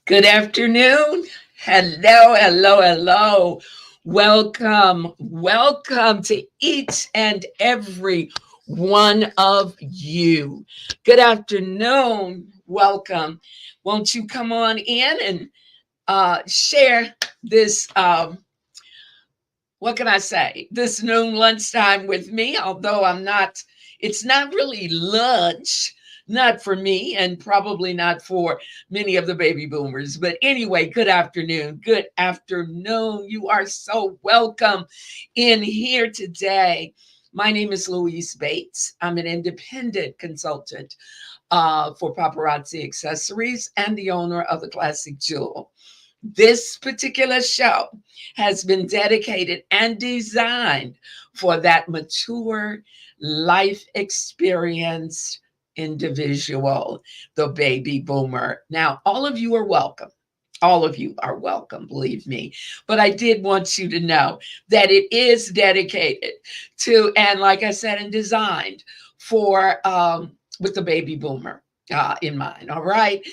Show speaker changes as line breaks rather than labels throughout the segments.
Good afternoon. Hello, hello, hello. Welcome to each and every one of you. Good afternoon. Welcome. Won't you come on in and share this? What can I say? This noon lunchtime with me, although it's not really lunch, not for me, and probably not for many of the baby boomers. But anyway, good afternoon. Good afternoon. You are so welcome in here today. My name is Louise Bates. I'm an independent consultant for Paparazzi Accessories and the owner of the Classic Jewel. This particular show has been dedicated and designed for that mature, life experienced individual, the baby boomer. Now, all of you are welcome. All of you are welcome, believe me. But I did want you to know that it is dedicated to, and like I said, and designed for with the baby boomer in mind. All right.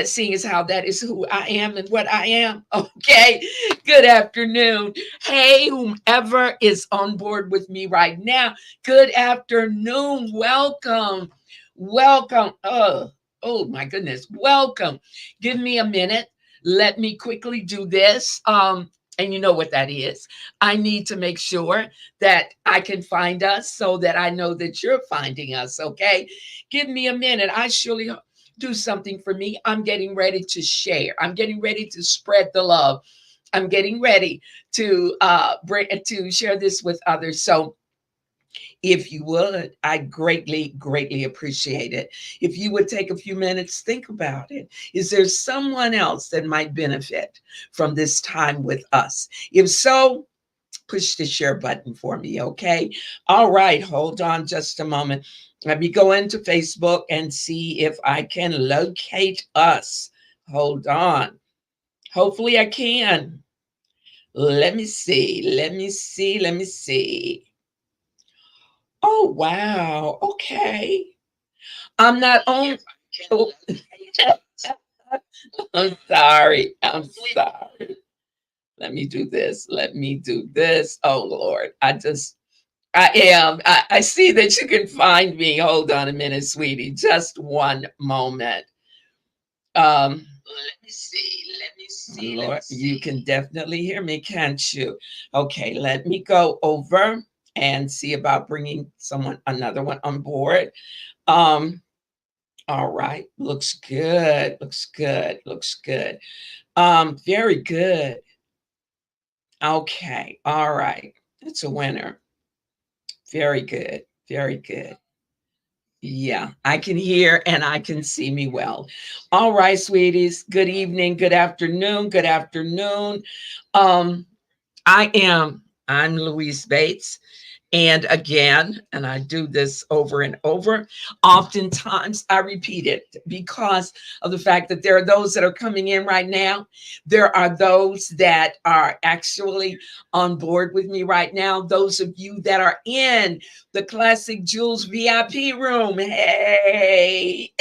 Seeing as how that is who I am and what I am. Okay. Good afternoon. Hey, whomever is on board with me right now. Good afternoon. Welcome. Welcome. Oh my goodness. Welcome. Give me a minute. Let me quickly do this. And you know what that is. I need to make sure that I can find us so that I know that you're finding us. Okay. Give me a minute. I surely do something for me. I'm getting ready to share. I'm getting ready to spread the love. I'm getting ready to share this with others. So if you would, I greatly appreciate it. If you would take a few minutes, think about it. Is there someone else that might benefit from this time with us? If so, push the share button for me, okay? All right, hold on just a moment. Let me go into Facebook and see if I can locate us. Hold on. Hopefully I can. Let me see. Let me see. Oh, wow. Okay. I'm not on. Oh, I'm sorry. I'm sorry. Let me do this. Let me do this. Oh, Lord. I am. I see that you can find me. Hold on a minute, sweetie. Just one moment. Let me see. Let me see. Lord, you can definitely hear me, can't you? Okay, let me go over and see about bringing another one on board. Um, all right, looks good. Looks good. Looks good. Very good. Okay, all right. It's a winner. Very good. Very good. Yeah, I can hear and I can see me well. All right, sweeties. Good evening, good afternoon, good afternoon. Um, I'm Louise Bates. And again, and I do this over and over, oftentimes I repeat it because of the fact that there are those that are coming in right now. There are those that are actually on board with me right now. Those of you that are in the Classic Jewels VIP room. Hey,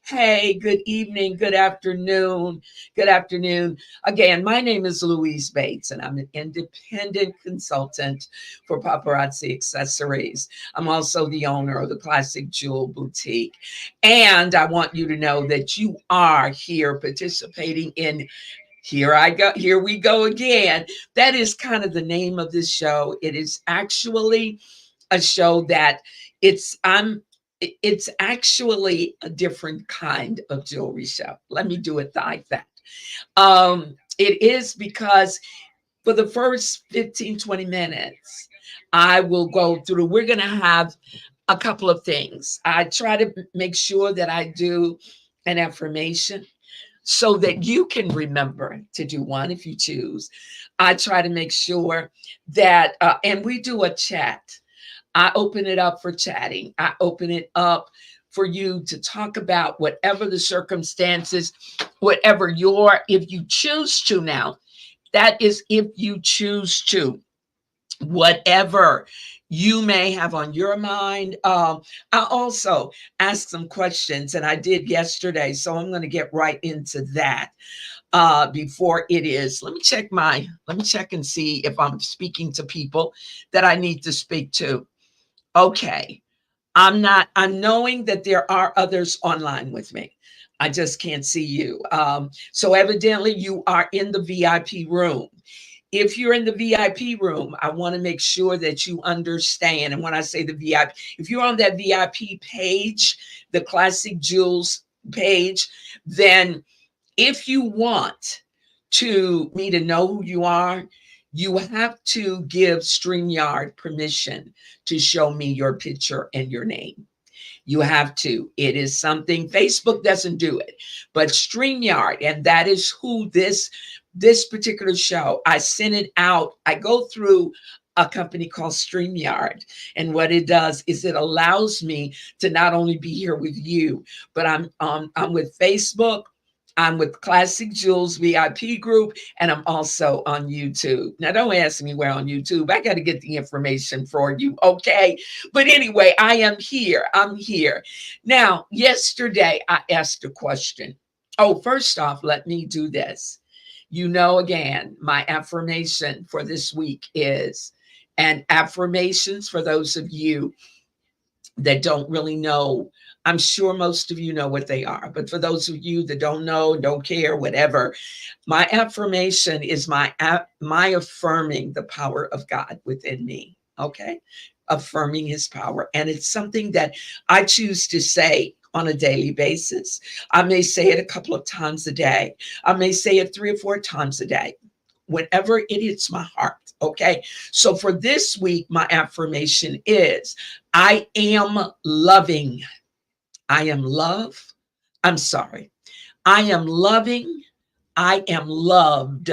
hey, good evening, good afternoon, good afternoon. Again, my name is Louise Bates, and I'm an independent consultant for Paparazzi Accessories. I'm also the owner of the Classic Jewel Boutique. And I want you to know that you are here participating in here we go again. That is kind of the name of this show. It is actually a show that it's actually a different kind of jewelry show. Let me do it like that. It is because for the first 15, 20 minutes, I will go through. We're going to have a couple of things. I try to make sure that I do an affirmation so that you can remember to do one if you choose. I try to make sure that, and we do a chat. I open it up for chatting. I open it up for you to talk about whatever the circumstances, if you choose to now, that is if you choose to, whatever you may have on your mind. I also asked some questions, and I did yesterday, so I'm going to get right into that before it is. Let me check and see if I'm speaking to people that I need to speak to. Okay. I'm knowing that there are others online with me. I just can't see you. So evidently you are in the VIP room. If you're in the VIP room, I want to make sure that you understand. And when I say the VIP, if you're on that VIP page, the Classic Jewels page, then if you want to me to know who you are, you have to give StreamYard permission to show me your picture and your name. You have to. It is something Facebook doesn't do it, but StreamYard, and that is who this particular show. I sent it out. I go through a company called StreamYard, and what it does is it allows me to not only be here with you, but I'm with Facebook. I'm with Classic Jewels VIP group, and I'm also on YouTube. Now, don't ask me where on YouTube. I got to get the information for you, okay? But anyway, I am here. I'm here. Now, yesterday I asked a question. Oh, first off, let me do this. You know, again, my affirmation for this week is, and affirmations for those of you that don't really know, I'm sure most of you know what they are, but for those of you that don't know, don't care, whatever, my affirmation is my affirming the power of God within me. Okay, affirming His power, and it's something that I choose to say on a daily basis. I may say it a couple of times a day. I may say it 3 or 4 times a day. Whenever it hits my heart. Okay. So for this week, my affirmation is I am loving. I am love. I'm sorry. I am loving. I am loved.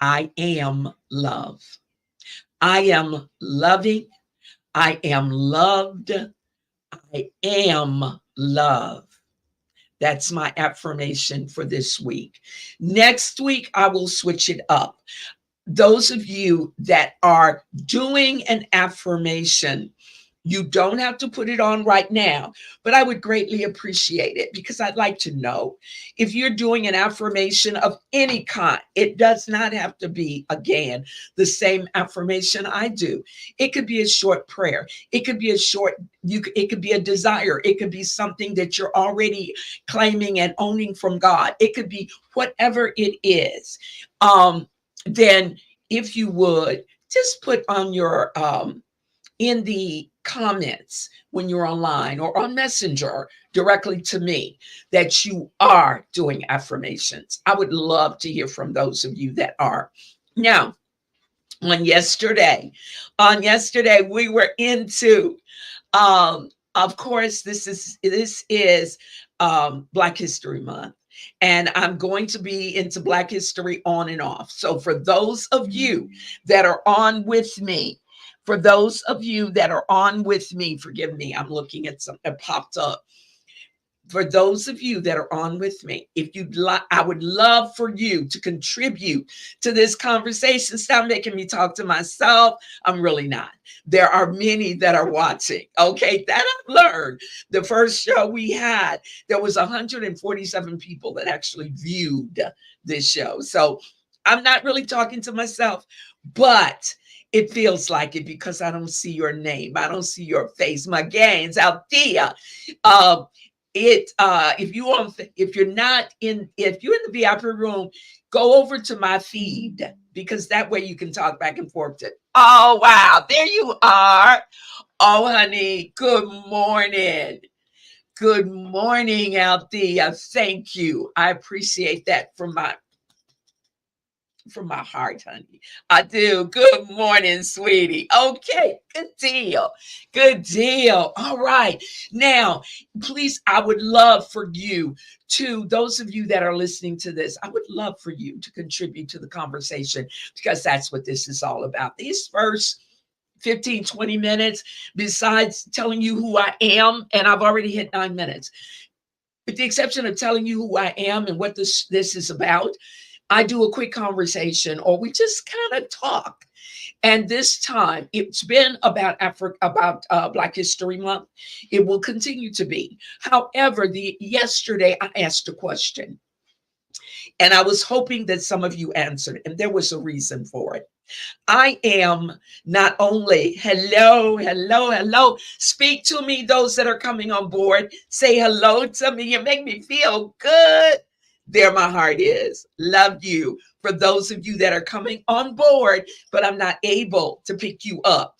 I am love. I am loving. I am loved. I am love. That's my affirmation for this week. Next week, I will switch it up. Those of you that are doing an affirmation, you don't have to put it on right now, but I would greatly appreciate it because I'd like to know if you're doing an affirmation of any kind. It does not have to be, again, the same affirmation I do. It could be a short prayer. It could be a short, it could be a desire. It could be something that you're already claiming and owning from God. It could be whatever it is. Then if you would just put on your in the comments when you're online or on Messenger directly to me that you are doing affirmations. I would love to hear from those of you that are. Now, on yesterday we were into of course this is Black History Month, and I'm going to be into Black history on and off. So for those of you that are on with me, forgive me, I'm looking at something that popped up. For those of you that are on with me, if you'd like, I would love for you to contribute to this conversation. Stop making me talk to myself. I'm really not. There are many that are watching. Okay, that I've learned. The first show we had, there was 147 people that actually viewed this show. So I'm not really talking to myself, but it feels like it because I don't see your name. I don't see your face. My gains out there. Um, if you're not in if you're in the VIP room, go over to my feed because that way you can talk back and forth. Oh wow, there you are. Oh honey, good morning. Good morning out there. Thank you. I appreciate that from my heart, honey. I do. Good morning, sweetie. Okay, good deal. Good deal. All right. Now, please, I would love for you to, those of you that are listening to this, I would love for you to contribute to the conversation because that's what this is all about. These first 15, 20 minutes, besides telling you who I am, and I've already hit 9 minutes, with the exception of telling you who I am and what this is about, I do a quick conversation or we just kind of talk. And this time, it's been about Black History Month. It will continue to be. However, the yesterday I asked a question, and I was hoping that some of you answered, and there was a reason for it. I am not only, hello, hello, hello. Speak to me, those that are coming on board. Say hello to me. You make me feel good. There my heart is. Love you. For those of you that are coming on board, but I'm not able to pick you up.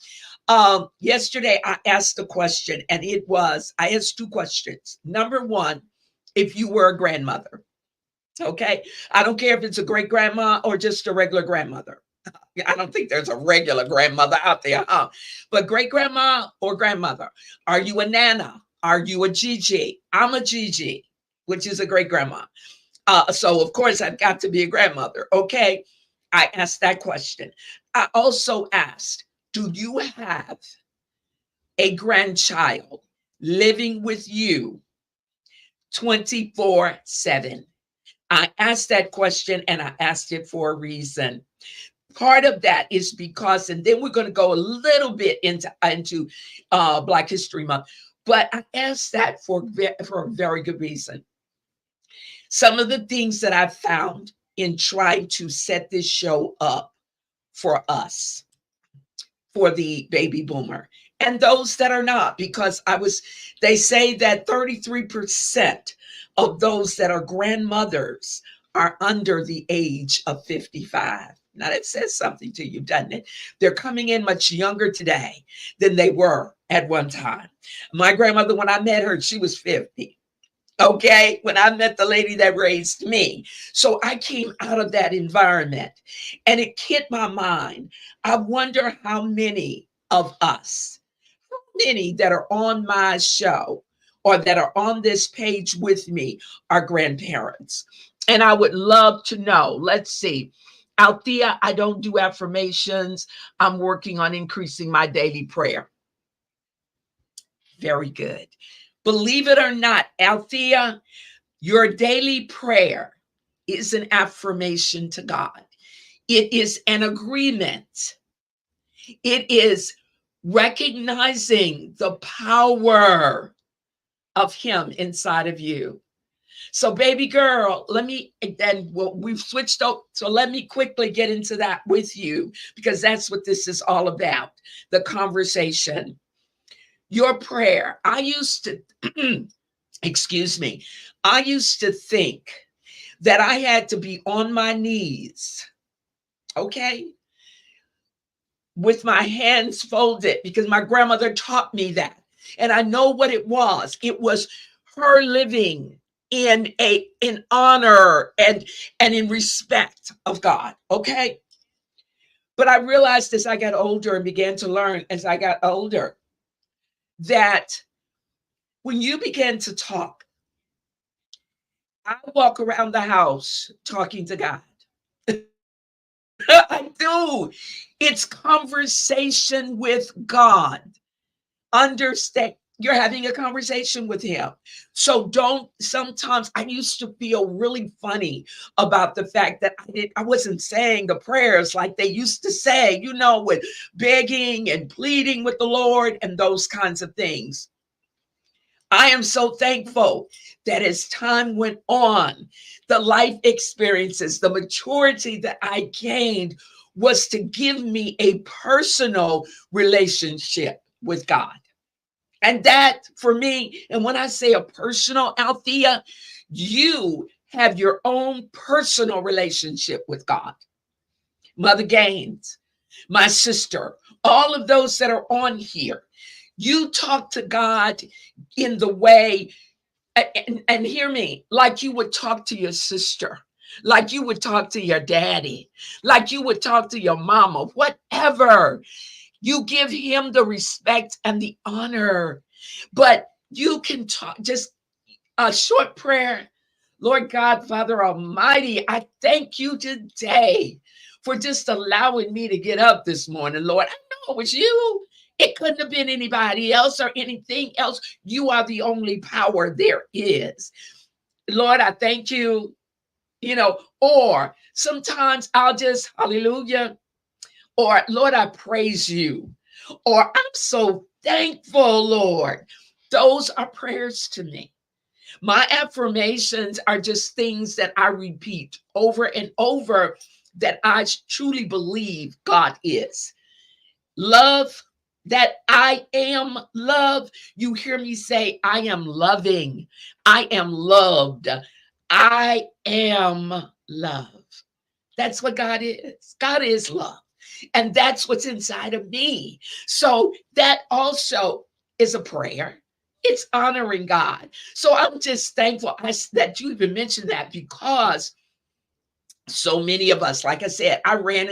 Yesterday I asked a question, and I asked two questions. Number one, if you were a grandmother, okay? I don't care if it's a great grandma or just a regular grandmother. I don't think there's a regular grandmother out there, huh? But great grandma or grandmother, are you a nana? Are you a Gigi? I'm a Gigi, which is a great grandma. So of course I've got to be a grandmother. Okay. I asked that question. I also asked, do you have a grandchild living with you 24/7? I asked that question, and I asked it for a reason. Part of that is because, and then we're going to go a little bit into Black History Month, but I asked that for a very good reason. Some of the things that I found in trying to set this show up for us, for the baby boomer, and those that are not, because they say that 33% of those that are grandmothers are under the age of 55. Now that says something to you, doesn't it? They're coming in much younger today than they were at one time. My grandmother, when I met her, she was 50. Okay, when I met the lady that raised me. So I came out of that environment, and it hit my mind. I wonder how many of us, how many that are on my show or that are on this page with me are grandparents. And I would love to know. Let's see. Althea, I don't do affirmations. I'm working on increasing my daily prayer. Very good. Believe it or not, Althea, your daily prayer is an affirmation to God. It is an agreement. It is recognizing the power of Him inside of you. So, baby girl, we've switched up. So, let me quickly get into that with you, because that's what this is all about, the conversation. Your prayer. I used to, excuse me, I used to think that I had to be on my knees, okay, with my hands folded, because my grandmother taught me that. And I know what it was. It was her living in honor and in respect of God, okay? But I realized as I got older and began to learn as I got older that when you begin to talk, I walk around the house talking to God. I do. It's conversation with God. Understand, you're having a conversation with Him. So sometimes I used to feel really funny about the fact that I wasn't saying the prayers like they used to say, with begging and pleading with the Lord and those kinds of things. I am so thankful that as time went on, the life experiences, the maturity that I gained was to give me a personal relationship with God. And that for me, and when I say a personal, Althea, you have your own personal relationship with God. Mother Gaines, my sister, all of those that are on here, you talk to God in the way, and hear me, like you would talk to your sister, like you would talk to your daddy, like you would talk to your mama, whatever. You give Him the respect and the honor. But you can talk, just a short prayer. Lord God, Father Almighty, I thank you today for just allowing me to get up this morning, Lord. I know it was you. It couldn't have been anybody else or anything else. You are the only power there is. Lord, I thank you, or sometimes I'll just, hallelujah, or Lord, I praise you, or I'm so thankful, Lord. Those are prayers to me. My affirmations are just things that I repeat over and over that I truly believe God is. Love, that I am love. You hear me say, I am loving. I am loved. I am love. That's what God is. God is love. And that's what's inside of me. So that also is a prayer. It's honoring God. So I'm just thankful that you even mentioned that, because so many of us, like I said, I ran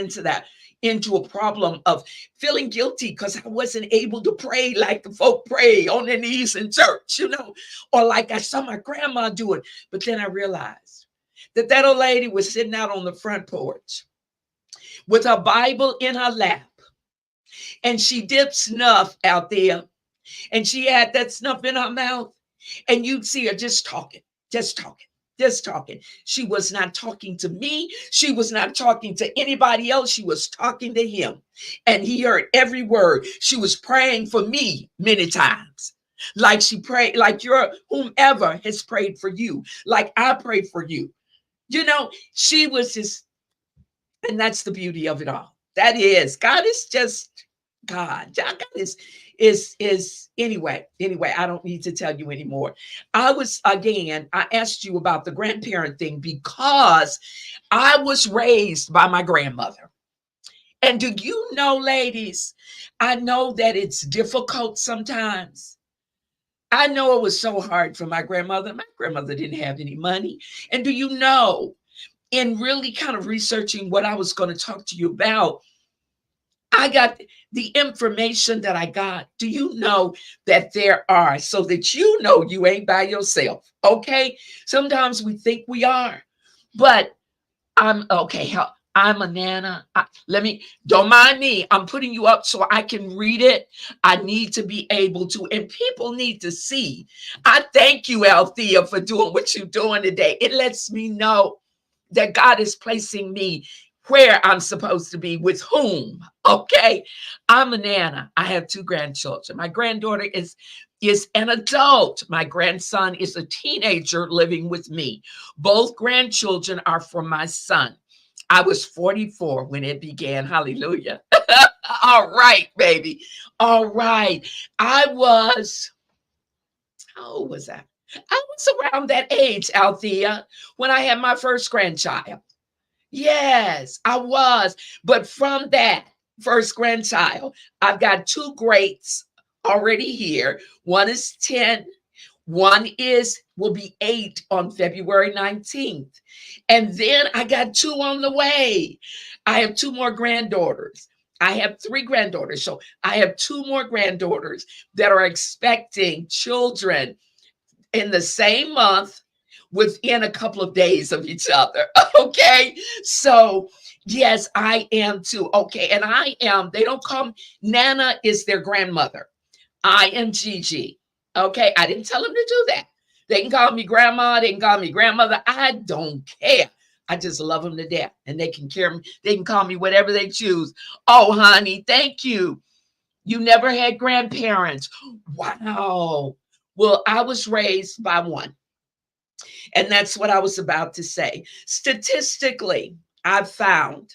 into a problem of feeling guilty because I wasn't able to pray like the folk pray on their knees in church, or like I saw my grandma do it. But then I realized that old lady was sitting out on the front porch with her Bible in her lap, and she dipped snuff out there, and she had that snuff in her mouth, and you'd see her just talking, just talking, just talking. She was not talking to me. She was not talking to anybody else. She was talking to him, and he heard every word. She was praying for me many times. Like she prayed, like your whomever has prayed for you, like I prayed for you. She was just, and that's the beauty of it all. That is, God is just God. God is anyway, I don't need to tell you anymore. I asked you about the grandparent thing because I was raised by my grandmother. And do you know, ladies, I know that it's difficult sometimes. I know it was so hard for my grandmother. My grandmother didn't have any money. And do you know, in really kind of researching what I was going to talk to you about, I got the information that I got. Do you know that there are, so that you know you ain't by yourself? Okay. Sometimes we think we are, but I'm okay. I'm a nana. Don't mind me. I'm putting you up so I can read it. I need to be able to, and people need to see. I thank you, Althea, for doing what you're doing today. It lets me know that God is placing me where I'm supposed to be with whom. Okay. I'm a nana. I have 2 grandchildren. My granddaughter is an adult. My grandson is a teenager living with me. Both grandchildren are from my son. I was 44 when it began. Hallelujah. All right, baby. All right. How old was I? I was around that age, Althea, when I had my first grandchild. Yes, I was. But from that first grandchild, I've got 2 greats already here. One is 10. One will be 8 on February 19th. And then I got 2 on the way. I have 2 more granddaughters. I have 3 granddaughters. So I have 2 more granddaughters that are expecting children in the same month, within a couple of days of each other. Okay. So, yes, I am too. Okay. And they don't call me, Nana is their grandmother. I am Gigi. Okay. I didn't tell them to do that. They can call me grandma. They can call me grandmother. I don't care. I just love them to death, and they can they can call me whatever they choose. Oh, honey, thank you. You never had grandparents. Wow. Well, I was raised by one. And that's what I was about to say. Statistically, I've found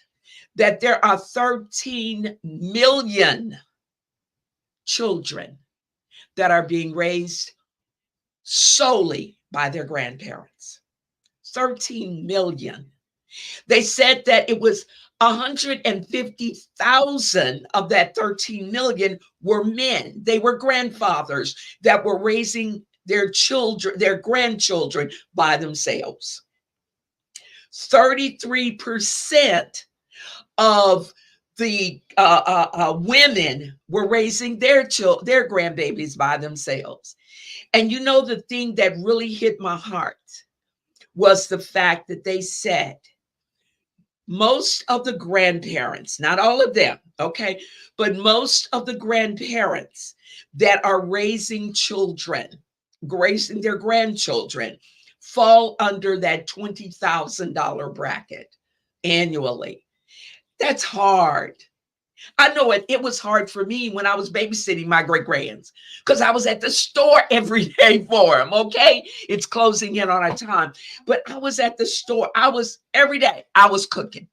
that there are 13 million children that are being raised solely by their grandparents. 13 million. They said that it was 150,000 of that 13 million were men. They were grandfathers that were raising their children, their grandchildren by themselves. 33% of the women were raising their grandbabies by themselves. And you know, the thing that really hit my heart was the fact that they said most of the grandparents, not all of them, okay, but most of the grandparents that are raising their grandchildren, fall under that $20,000 bracket annually. That's hard. I know it was hard for me when I was babysitting my great grands because I was at the store every day for them. Okay. It's closing in on our time, but I was at the store. I was every day. I was cooking.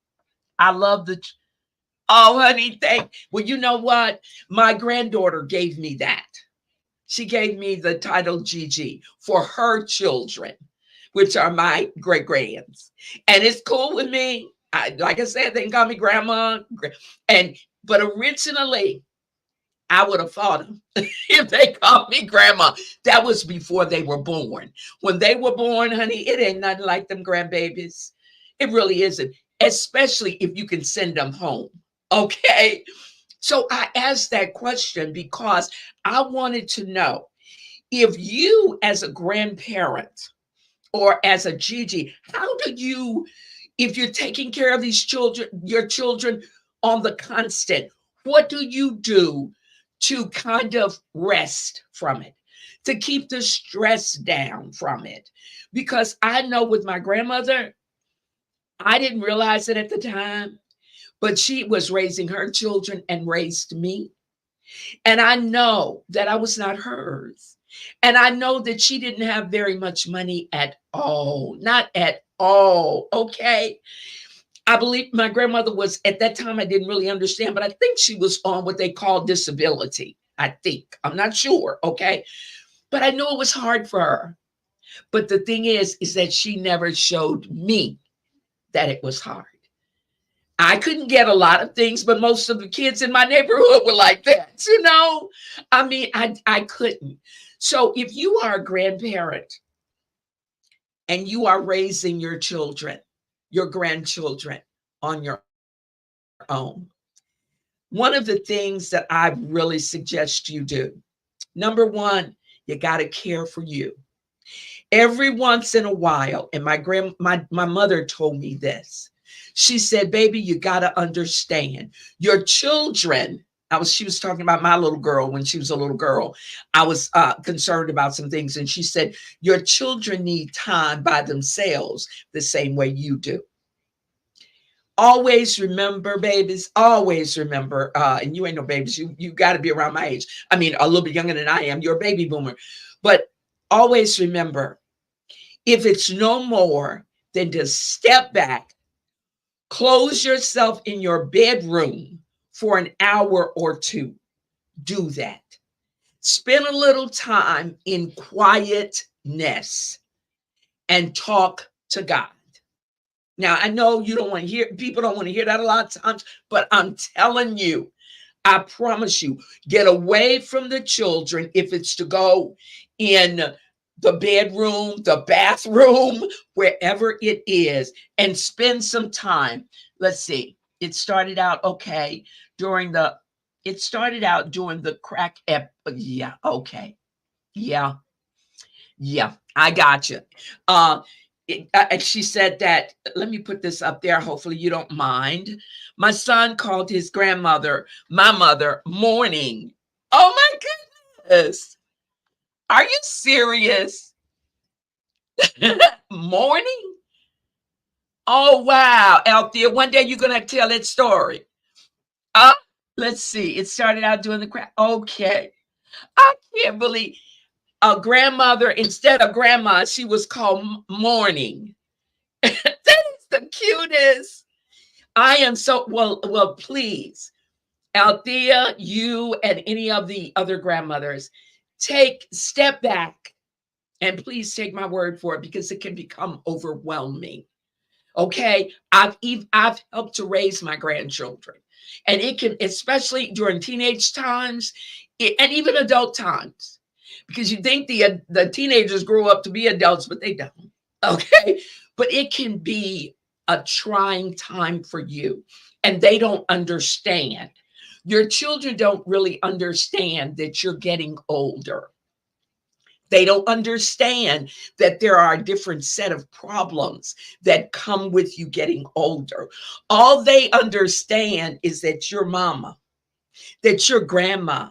I love the, oh, honey, well, you know what? My granddaughter gave me that. She gave me the title Gigi for her children, which are my great grands. And it's cool with me. Like I said, they can call me grandma. And but originally, I would have fought them if they called me grandma. That was before they were born. When they were born, honey, it ain't nothing like them grandbabies. It really isn't, especially if you can send them home. Okay. So I asked that question because I wanted to know if you, as a grandparent or as a Gigi, how do you, if you're taking care of these children, your children on the constant, what do you do to kind of rest from it, to keep the stress down from it? Because I know with my grandmother, I didn't realize it at the time, but she was raising her children and raised me. And I know that I was not hers. And I know that she didn't have very much money at all, not at all. Okay. I believe my grandmother was, at that time, I didn't really understand, but I think she was on what they call disability. I think, I'm not sure. Okay. But I know it was hard for her. But the thing is that she never showed me that it was hard. I couldn't get a lot of things, but most of the kids in my neighborhood were like that. I mean, I couldn't. So if you are a grandparent and you are raising your children, your grandchildren on your own, one of the things that I really suggest you do, number one, you got to care for you. Every once in a while, and my mother told me this. She said, baby, you got to understand your children. She was talking about my little girl when she was a little girl. I was concerned about some things. And she said, your children need time by themselves the same way you do. Always remember, babies, always remember, and you ain't no babies. You got to be around my age. I mean, a little bit younger than I am. You're a baby boomer. But always remember, if it's no more than to step back, close yourself in your bedroom for an hour or two. Do that. Spend a little time in quietness and talk to God. Now, I know you don't want to hear, people don't want to hear that a lot of times, but I'm telling you, I promise you, get away from the children if it's to go in the bedroom, the bathroom, wherever it is, and spend some time. Let's see. It started out okay during the crack yeah, okay. Yeah. Yeah, I got you. She said that, let me put this up there. Hopefully you don't mind. My son called his grandmother, my mother, morning. Oh my goodness. Are you serious? Morning? Oh, wow. Althea, one day you're going to tell that story. Uh, let's see. It started out doing the crack. Okay. I can't believe a grandmother, instead of grandma, she was called morning. That is the cutest. I am so well, please, Althea, you and any of the other grandmothers, step back and please take my word for it because it can become overwhelming. Okay. I've helped to raise my grandchildren, and it can, especially during teenage times, and even adult times, because you think the teenagers grow up to be adults, but they don't. Okay. But it can be a trying time for you, and they don't understand. Your children don't really understand that you're getting older. They don't understand that there are a different set of problems that come with you getting older. All they understand is that your mama, that your grandma,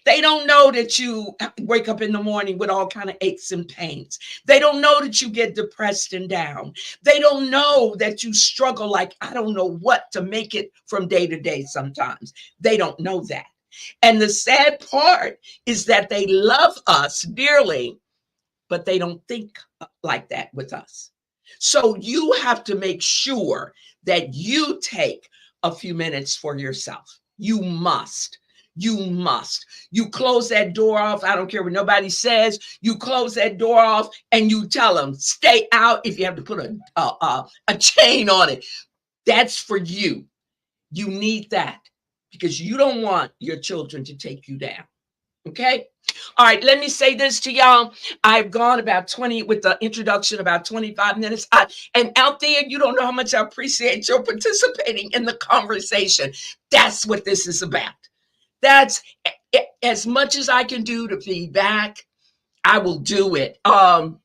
They don't know that you wake up in the morning with all kind of aches and pains. They don't know that you get depressed and down. They don't know that you struggle like I don't know what to make it from day to day sometimes. They don't know that. And the sad part is that they love us dearly, but they don't think like that with us. So you have to make sure that you take a few minutes for yourself. You must. You must. You close that door off. I don't care what nobody says. You close that door off and you tell them, stay out. If you have to put a chain on it, that's for you. You need that because you don't want your children to take you down. Okay. All right. Let me say this to y'all. I've gone about 20 with the introduction, about 25 minutes. And out there, you don't know how much I appreciate your participating in the conversation. That's what this is about. That's as much as I can do to feedback. I will do it. And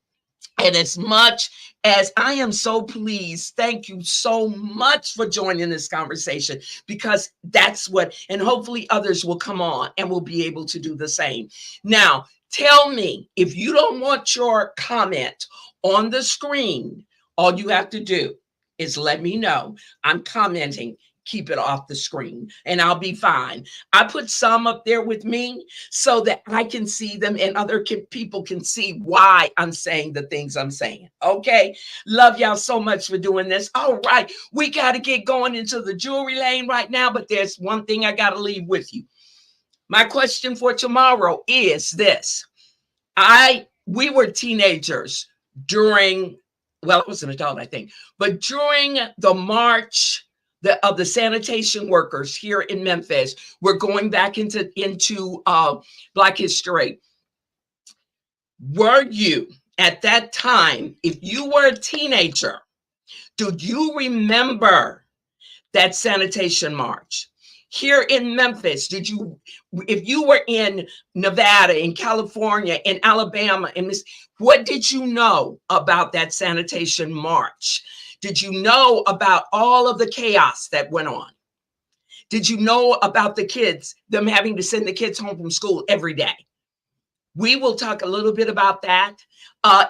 as much as I am so pleased, thank you so much for joining this conversation because that's what, and hopefully others will come on and will be able to do the same. Now, tell me if you don't want your comment on the screen, all you have to do is let me know. I'm commenting. Keep it off the screen and I'll be fine. I put some up there with me so that I can see them and other people can see why I'm saying the things I'm saying. Okay. Love y'all so much for doing this. All right. We got to get going into the jewelry lane right now, but there's one thing I got to leave with you. My question for tomorrow is this. We were teenagers during, well, I was an adult, I think, but during the march of the sanitation workers here in Memphis, we're going back into Black History. Were you at that time, if you were a teenager, do you remember that sanitation march? Here in Memphis, if you were in Nevada, in California, in Alabama, what did you know about that sanitation march? Did you know about all of the chaos that went on? Did you know about the kids, them having to send the kids home from school every day? We will talk a little bit about that.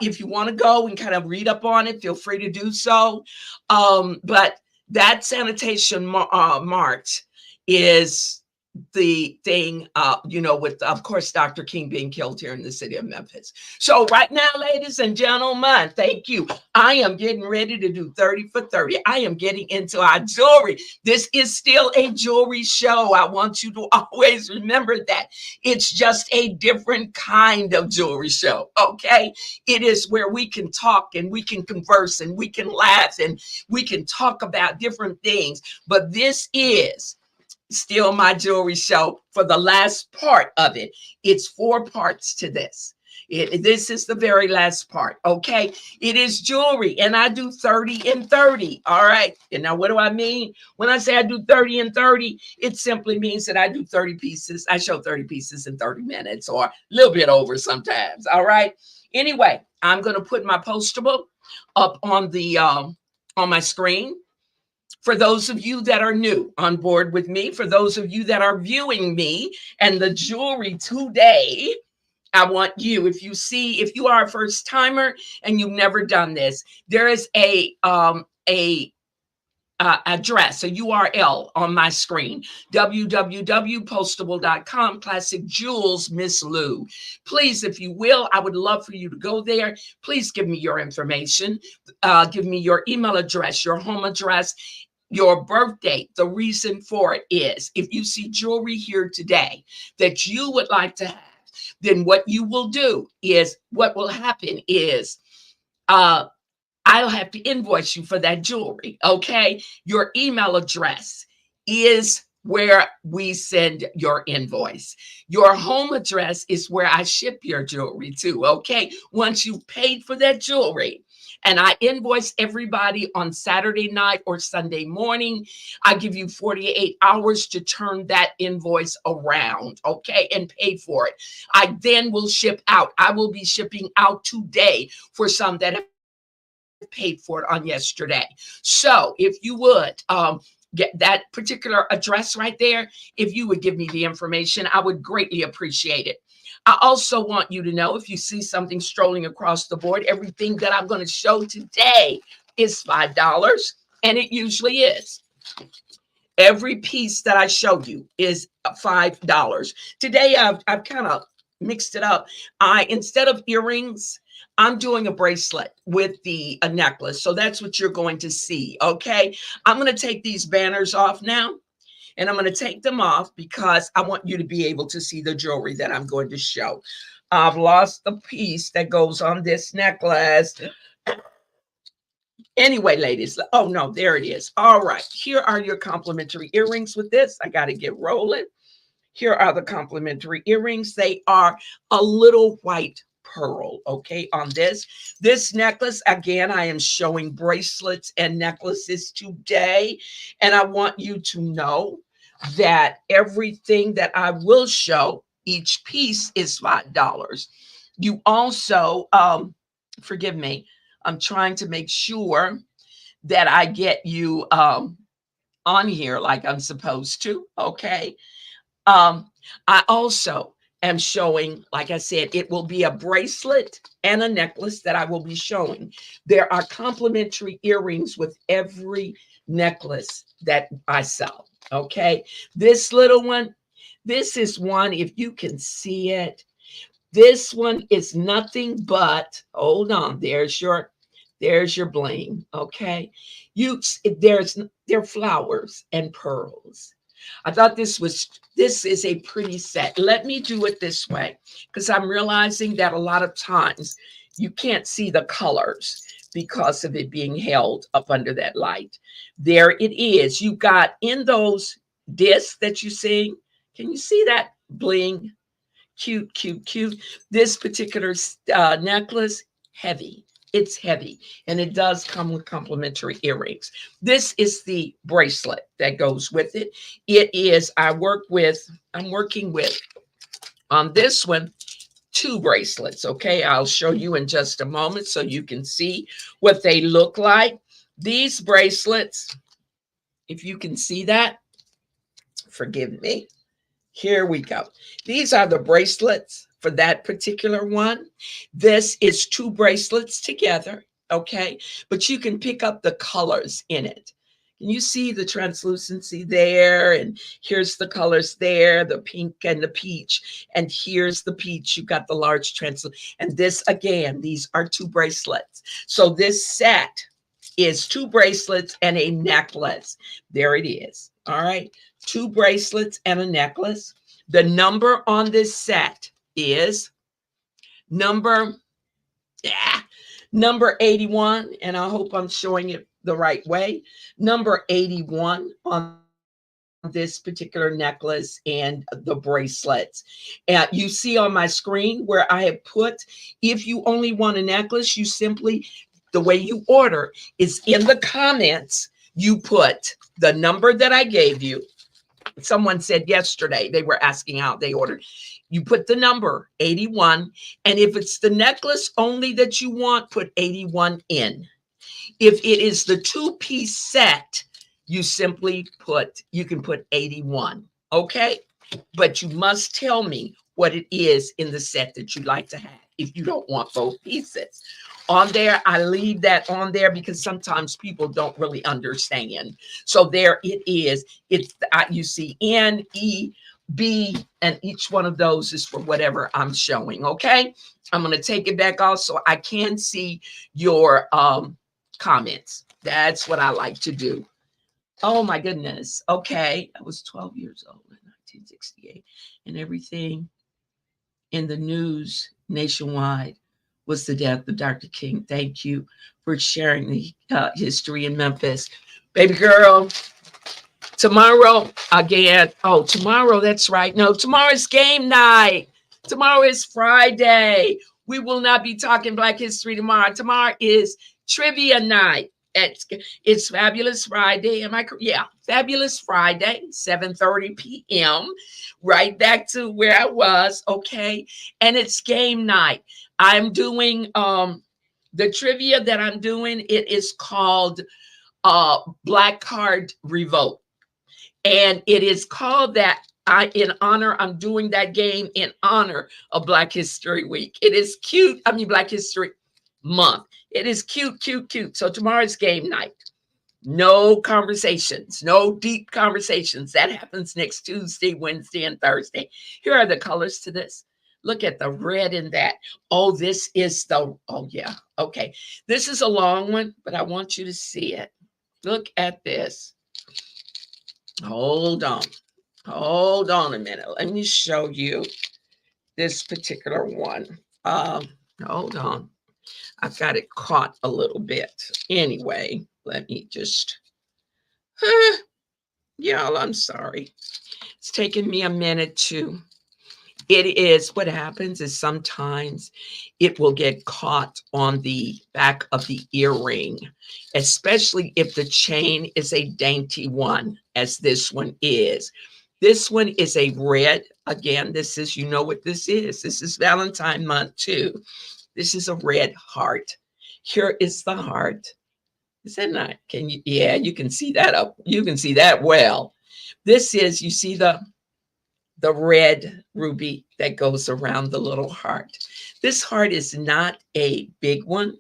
If you want to go and kind of read up on it, feel free to do so. But that sanitation march is the thing, with, of course, Dr. King being killed here in the city of Memphis. So right now, ladies and gentlemen, thank you. I am getting ready to do 30 for 30. I am getting into our jewelry. This is still a jewelry show. I want you to always remember that. It's just a different kind of jewelry show, okay? It is where we can talk and we can converse and we can laugh and we can talk about different things. But this is still my jewelry show for the last part of it. It's 4 parts to this. This is the very last part. Okay. It is jewelry and I do 30 and 30. All right. And now what do I mean? When I say I do 30 and 30, it simply means that I do 30 pieces. I show 30 pieces in 30 minutes or a little bit over sometimes. All right. Anyway, I'm going to put my postable up on my screen. For those of you that are new on board with me, for those of you that are viewing me and the jewelry today, I want you, if you are a first timer and you've never done this, there is a address, a URL on my screen, www.postable.com, Classic Jewels, Miss Lou. Please, if you will, I would love for you to go there. Please give me your information. Give me your email address, your home address, your birth date. The reason for it is if you see jewelry here today that you would like to have, then what you will do is what will happen is I'll have to invoice you for that jewelry. Okay. Your email address is where we send your invoice. Your home address is where I ship your jewelry to. Okay. Once you paid for that jewelry, and I invoice everybody on Saturday night or Sunday morning, I give you 48 hours to turn that invoice around, okay, and pay for it. I then will ship out. I will be shipping out today for some that have paid for it on yesterday. So if you would, get that particular address right there, if you would give me the information, I would greatly appreciate it. I also want you to know, if you see something strolling across the board, everything that I'm going to show today is $5, and it usually is. Every piece that I show you is $5. Today, I've kind of mixed it up. Instead of earrings, I'm doing a bracelet with a necklace. So that's what you're going to see. Okay. I'm going to take these banners off now, and I'm going to take them off because I want you to be able to see the jewelry that I'm going to show. I've lost the piece that goes on this necklace. Anyway, ladies, oh no, there it is. All right, here are your complimentary earrings with this. I got to get rolling. Here are the complimentary earrings. They are a little white pearl, okay, on this necklace. Again, I am showing bracelets and necklaces today, and I want you to know that everything that I will show, each piece is $5. You also, forgive me, I'm trying to make sure that I get you on here like I'm supposed to, okay? Um, I also am showing, like I said, it will be a bracelet and a necklace that I will be showing. There are complimentary earrings with every necklace that I sell, okay? This little one, this is one, if you can see it, this one is nothing but, hold on, there's your bling, okay? You there are flowers and pearls. I thought this is a pretty set. Let me do it this way, because I'm realizing that a lot of times you can't see the colors because of it being held up under that light. There it is. You got in those discs that you see. Can you see that bling? Cute, cute, cute. This particular necklace, heavy. It's heavy, and it does come with complimentary earrings. This is the bracelet that goes with it. It is, I'm working with, on this one, two bracelets, okay? I'll show you in just a moment so you can see what they look like. These bracelets, if you can see that, forgive me. Here we go. These are the bracelets for that particular one. This is two bracelets together, okay? But you can pick up the colors in it. Can you see the translucency there? And here's the colors there, the pink and the peach. And here's the peach. You got the large translucent. And this, again, these are two bracelets. So this set is two bracelets and a necklace. There it is. All right. Two bracelets and a necklace. The number on this set is number 81, and I hope I'm showing it the right way. Number 81 on this particular necklace and the bracelets. And you see on my screen where I have put, if you only want a necklace, you simply, the way you order is in the comments, you put the number that I gave you. Someone said yesterday, they were asking how they ordered. You put the number 81, and if it's the necklace only that you want, put 81 in. If it is the two-piece set, you can put 81, okay? But you must tell me what it is in the set that you'd like to have if you don't want both pieces. On there, I leave that on there because sometimes people don't really understand. So there it is. It's you see N, E, B, and each one of those is for whatever I'm showing. Okay, I'm going to take it back off so I can see your comments. That's what I like to do. Oh my goodness. Okay, I was 12 years old in 1968, and everything in the news nationwide was the death of Dr. King. Thank you for sharing the history in Memphis. Baby girl, tomorrow again. Oh, tomorrow, that's right. No, tomorrow's game night. Tomorrow is Friday. We will not be talking Black History tomorrow. Tomorrow is trivia night. It's Fabulous Friday. Am I correct? Yeah, Fabulous Friday, 7:30 p.m. Right back to where I was, okay? And it's game night. I'm doing the trivia that I'm doing. It is called Black Card Revolt. And it is called that. I'm doing that game in honor of Black History Week. It is cute. I mean, Black History Month. It is cute, cute, cute. So tomorrow's game night. No conversations, no deep conversations. That happens next Tuesday, Wednesday, and Thursday. Here are the colors to this. Look at the red in that. Oh, this is oh yeah. Okay. This is a long one, but I want you to see it. Look at this. Hold on. Hold on a minute. Let me show you this particular one. Hold on. I've got it caught a little bit. Anyway, let me just, y'all, I'm sorry. It's taken me a minute to, it is, what happens is sometimes it will get caught on the back of the earring, especially if the chain is a dainty one, as this one is. This one is a red. Again, this is, you know what this is. This is Valentine month too. This is a red heart. Here is the heart. Is that not? Can you? Yeah, you can see that up. You can see that well. This is, you see the red ruby that goes around the little heart. This heart is not a big one.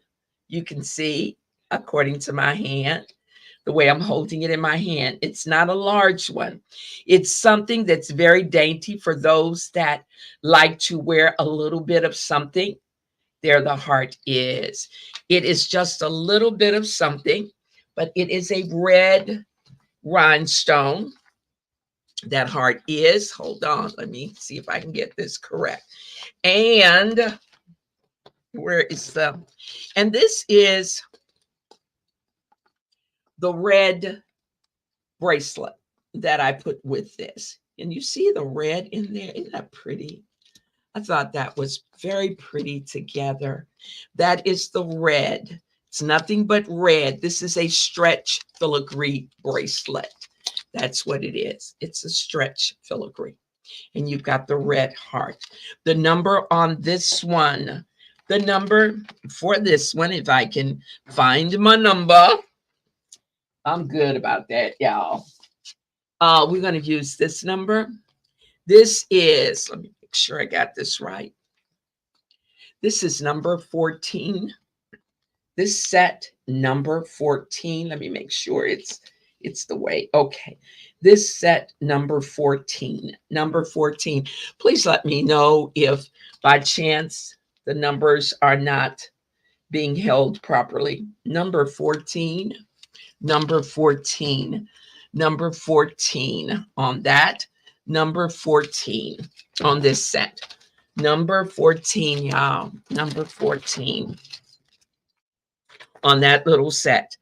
You can see, according to my hand, the way I'm holding it in my hand, it's not a large one. It's something that's very dainty for those that like to wear a little bit of something. There the heart is. It is just a little bit of something, but it is a red rhinestone. That heart is, hold on, let me see if I can get this correct. And where is and this is the red bracelet that I put with this. And you see the red in there? Isn't that pretty? I thought that was very pretty together. That is the red. It's nothing but red. This is a stretch filigree bracelet. That's what it is. It's a stretch filigree. And you've got the red heart. The number on this one, the number for this one, if I can find my number, I'm good about that, y'all. We're going to use this number. This is, let me make sure I got this right. This is number 14. This set number 14. Let me make sure it's the way. Okay. This set number 14. Number 14. Please let me know if by chance the numbers are not being held properly. Number 14. Number 14. Number 14 on that. Number 14 on this set. Number 14, y'all. Number 14 on that little set.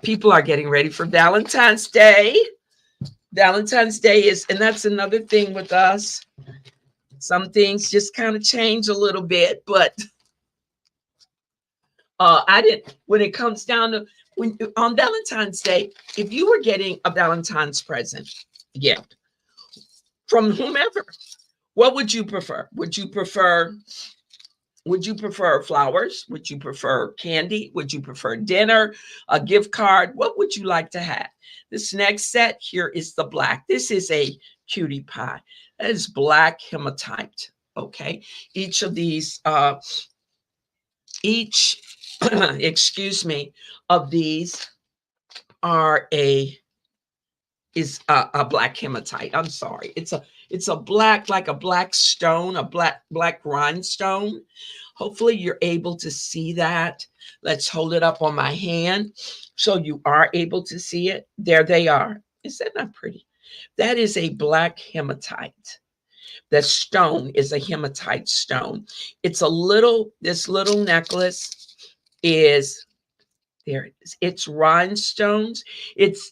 People are getting ready for Valentine's Day. Valentine's Day is, and that's another thing with us. Some things just kind of change a little bit, but I didn't, when it comes down to, when on Valentine's Day, if you were getting a Valentine's present gift from whomever, what would you prefer? Would you prefer flowers? Would you prefer candy? Would you prefer dinner, a gift card? What would you like to have? This next set here is the black. This is a cutie pie. That is black hematite. Okay. Each of these, excuse me, of these are a black hematite. I'm sorry. It's a black, like a black stone, a black rhinestone. Hopefully you're able to see that. Let's hold it up on my hand so you are able to see it. There they are. Is that not pretty? That is a black hematite. The stone is a hematite stone. It's this little necklace is, there it is. It's rhinestones. It's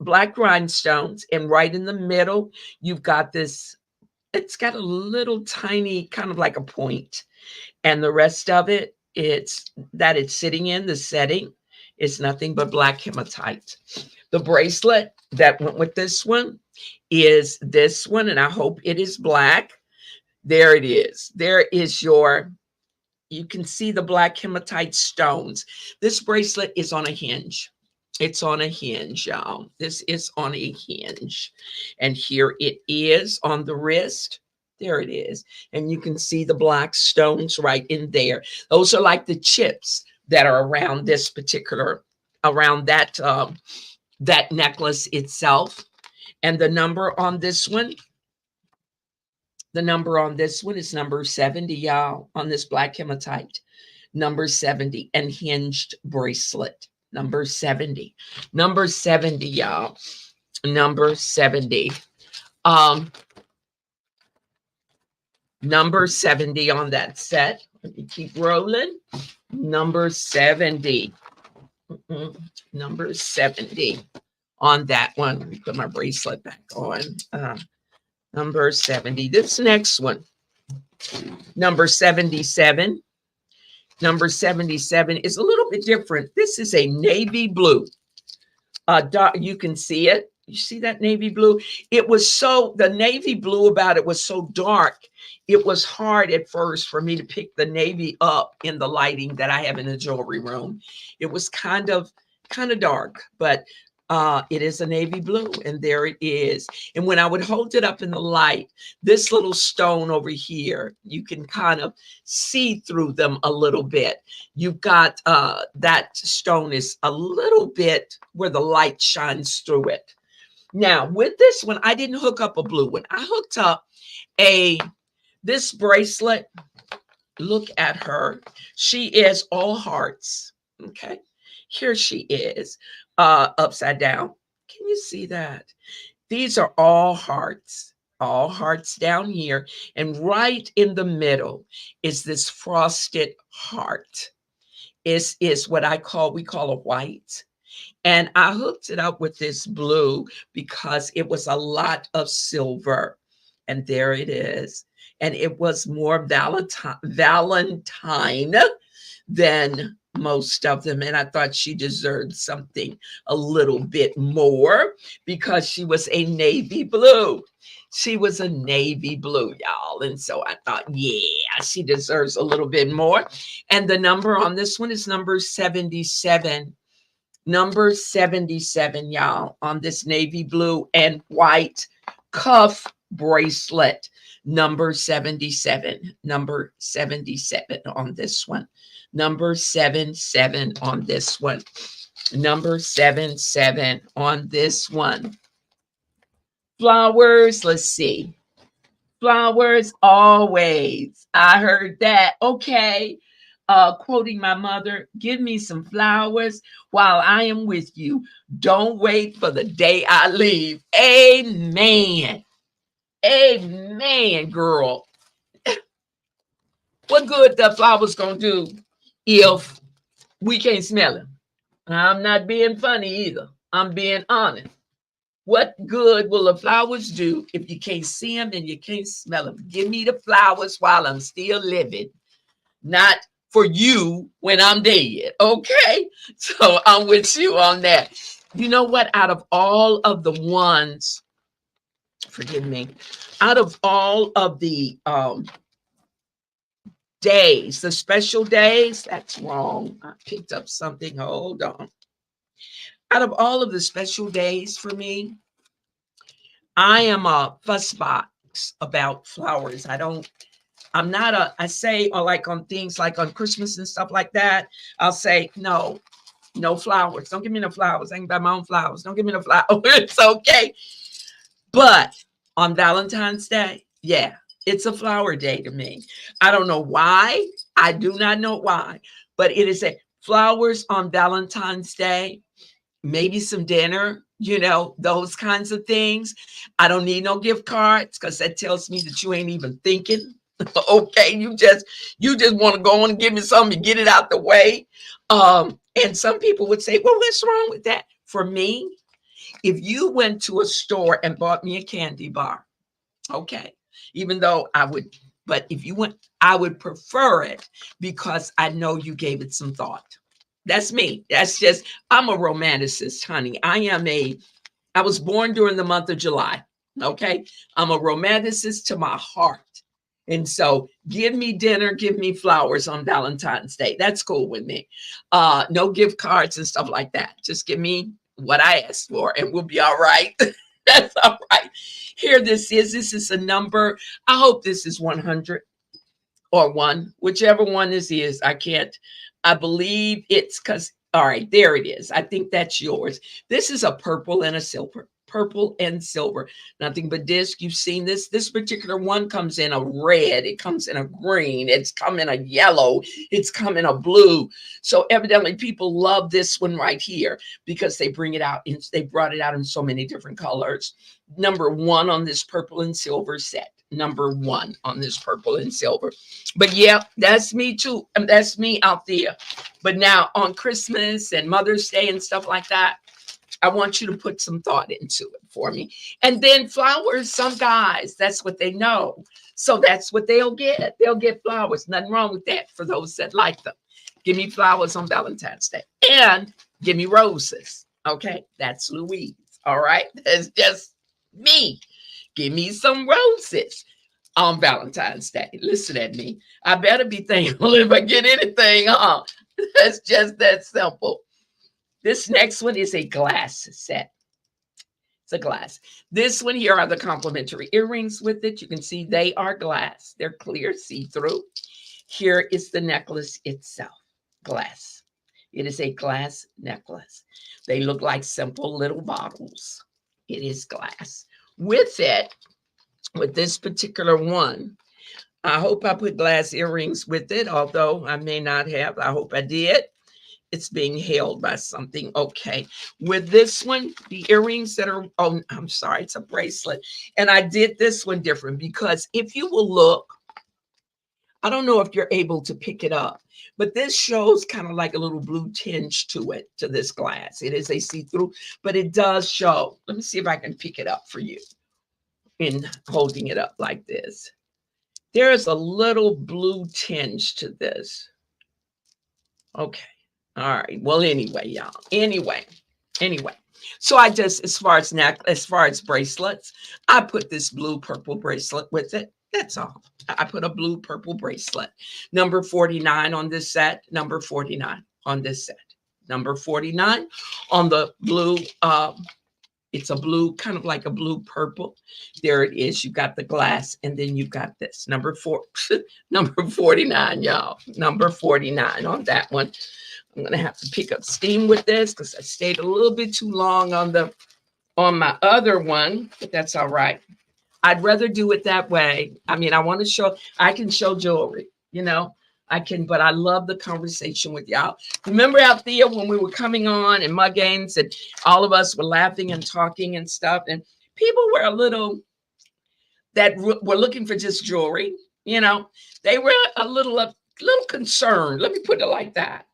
black rhinestones. And right in the middle, you've got this, it's got a little tiny kind of like a point. And the rest of it, it's sitting in the setting is nothing but black hematite. The bracelet that went with this one is this one, and I hope it is black. There it is. There is you can see the black hematite stones. This bracelet is on a hinge. It's on a hinge, y'all. This is on a hinge. And here it is on the wrist. There it is. And you can see the black stones right in there. Those are like the chips that are around this particular, around that necklace itself. And the number on this one is number 70, y'all, on this black hematite. Number 70, and hinged bracelet. Number 70. Number 70, y'all. Number 70. Um, Number 70 on that set. Let me keep rolling. Number 70. Number 70 on that one. Let me put my bracelet back on. Number 70. This next one. Number 77. Number 77 is a little bit different. This is a navy blue. You can see it. You see that navy blue? It was so, the navy blue about it was so dark. It was hard at first for me to pick the navy up in the lighting that I have in the jewelry room. It was kind of dark, but it is a navy blue, and there it is. And when I would hold it up in the light, this little stone over here, you can kind of see through them a little bit. You've got that stone is a little bit where the light shines through it. Now, with this one, I didn't hook up a blue one. I hooked up this bracelet. Look at her. She is all hearts. Okay. Here she is, upside down. Can you see that? These are all hearts down here. And right in the middle is this frosted heart. Is what we call a white. And I hooked it up with this blue because it was a lot of silver. And there it is. And it was more Valentine than most of them. And I thought she deserved something a little bit more because she was a navy blue. She was a navy blue, y'all. And so I thought, yeah, she deserves a little bit more. And the number on this one is number 77. Number 77, y'all, on this navy blue and white cuff bracelet. Number 77. Number 77 on this one. Number 77 on this one. Number 77 on this one. Flowers, let's see. Flowers always. I heard that. Okay. Quoting my mother, give me some flowers while I am with you. Don't wait for the day I leave. Amen. Amen, girl. What good the flowers gonna do if we can't smell them? I'm not being funny either. I'm being honest. What good will the flowers do if you can't see them and you can't smell them? Give me the flowers while I'm still living, not for you when I'm dead. Okay? So I'm with you on that. You know what? Out of all of the ones, forgive me, out of all of the days, the special days, that's wrong. I picked up something. Hold on. Out of all of the special days for me, I am a fuss box about flowers. I'm not I say, or like on things like on Christmas and stuff like that, I'll say, no flowers. Don't give me no flowers. I can buy my own flowers. Don't give me no flowers. It's okay. But on Valentine's Day, yeah, it's a flower day to me. I don't know why. I do not know why, but it is a flowers on Valentine's Day. Maybe some dinner, those kinds of things. I don't need no gift cards because that tells me that you ain't even thinking. Okay, you just want to go on and give me something and get it out the way. And some people would say, well, what's wrong with that? For me, if you went to a store and bought me a candy bar, okay, even though but if you went, I would prefer it because I know you gave it some thought. That's me. That's just, I'm a romanticist, honey. I was born during the month of July. Okay. I'm a romanticist to my heart. And so Give me dinner, give me flowers on Valentine's Day. That's cool with me. No gift cards and stuff like that. Just give me what I asked for and we'll be all right. That's all right. Here this is. This is a number. I hope this is 100 or one, whichever one this is. I can't. I believe it's because, all right, there it is. I think that's yours. This is a purple and a silver. Purple and silver. Nothing but disc. You've seen this. This particular one comes in a red. It comes in a green. It's come in a yellow. It's come in a blue. So evidently people love this one right here because they bring it out. They brought it out in so many different colors. Number one on this purple and silver set. Number one on this purple and silver. But yeah, that's me too. And that's me out there. But now on Christmas and Mother's Day and stuff like that, I want you to put some thought into it for me. And then flowers, some guys, that's what they know. So that's what they'll get. They'll get flowers. Nothing wrong with that for those that like them. Give me flowers on Valentine's Day. And give me roses. Okay, that's Louise. All right, that's just me. Give me some roses on Valentine's Day. Listen at me. I better be thankful if I get anything, huh? That's just that simple. This next one is a glass set. It's a glass. This one here are the complimentary earrings with it. You can see they are glass. They're clear, see-through. Here is the necklace itself, glass. It is a glass necklace. They look like simple little bottles. It is glass. With it, with this particular one, I hope I put glass earrings with it, although I may not have. I hope I did. It's being held by something. Okay. With this one, the earrings that are, oh, I'm sorry, it's a bracelet. And I did this one different because if you will look, I don't know if you're able to pick it up, but this shows kind of like a little blue tinge to it, to this glass. It is a see-through, but it does show. Let me see if I can pick it up for you in holding it up like this. There's a little blue tinge to this. Okay. All right. Well, anyway, y'all. Anyway. So I just, as far as bracelets, I put this blue purple bracelet with it. That's all. I put a blue purple bracelet. Number 49 on this set. Number 49 on this set. Number 49 on the blue. It's a blue, kind of like a blue purple. There it is. You got the glass, and then you got this. Number 49, y'all. Number 49 on that one. I'm gonna have to pick up steam with this because I stayed a little bit too long on my other one, but that's all right. I'd rather do it that way. I mean, I can show jewelry, I can, but I love the conversation with y'all. Remember out there when we were coming on and muggings and all of us were laughing and talking and stuff, and people were that were looking for just jewelry, they were a little concerned. Let me put it like that.